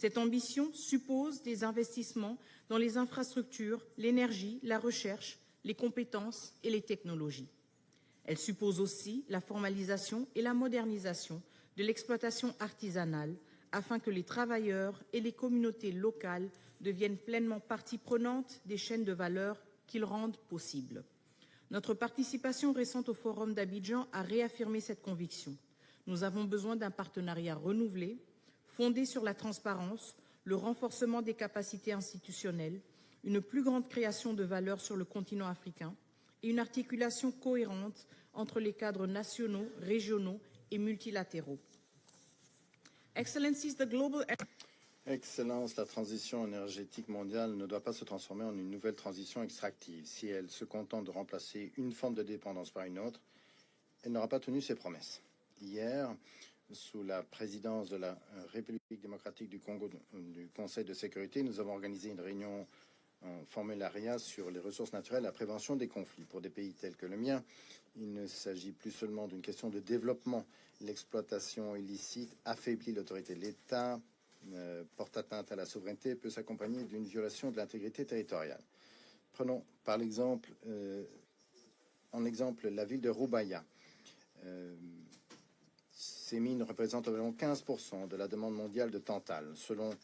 Cette ambition suppose des investissements dans les infrastructures, l'énergie, la recherche, les compétences et les technologies. Elle suppose aussi la formalisation et la modernisation de l'exploitation artisanale afin que les travailleurs et les communautés locales deviennent pleinement partie prenante des chaînes de valeur qu'ils rendent possibles. Notre participation récente au Forum d'Abidjan a réaffirmé cette conviction. Nous avons besoin d'un partenariat renouvelé, fondé sur la transparence, le renforcement des capacités institutionnelles, une plus grande création de valeur sur le continent africain et une articulation cohérente entre les cadres nationaux, régionaux et multilatéraux. Excellencies, the global... Excellence, la transition énergétique mondiale ne doit pas se transformer en une nouvelle transition extractive. Si elle se contente de remplacer une forme de dépendance par une autre, elle n'aura pas tenu ses promesses. Hier, sous la présidence de la République démocratique du Congo du Conseil de sécurité, nous avons organisé une réunion en formularia sur les ressources naturelles, la prévention des conflits. Pour des pays tels que le mien, il ne s'agit plus seulement d'une question de développement. L'exploitation illicite affaiblit l'autorité de l'État, porte atteinte à la souveraineté et peut s'accompagner d'une violation de l'intégrité territoriale. Prenons par exemple, la ville de Roubaïa. Ces mines représentent environ 15% de la demande mondiale de tantale. Selon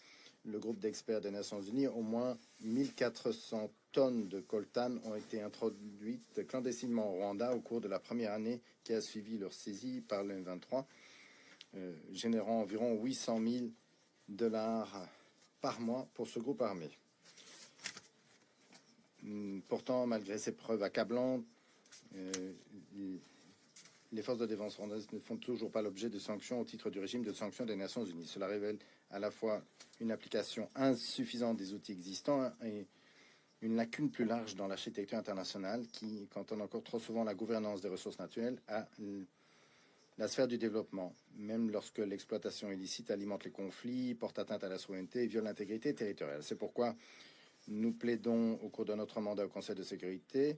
le groupe d'experts des Nations Unies, au moins 1400 tonnes de coltan ont été introduites clandestinement au Rwanda au cours de la première année qui a suivi leur saisie par le M23, générant environ 800 000 $ par mois pour ce groupe armé. Pourtant, malgré ces preuves accablantes, les forces de défense rwandaises ne font toujours pas l'objet de sanctions au titre du régime de sanctions des Nations Unies. Cela révèle à la fois une application insuffisante des outils existants et une lacune plus large dans l'architecture internationale qui cantonne encore trop souvent la gouvernance des ressources naturelles à la sphère du développement, même lorsque l'exploitation illicite alimente les conflits, porte atteinte à la souveraineté et viole l'intégrité territoriale. C'est pourquoi nous plaidons au cours de notre mandat au Conseil de sécurité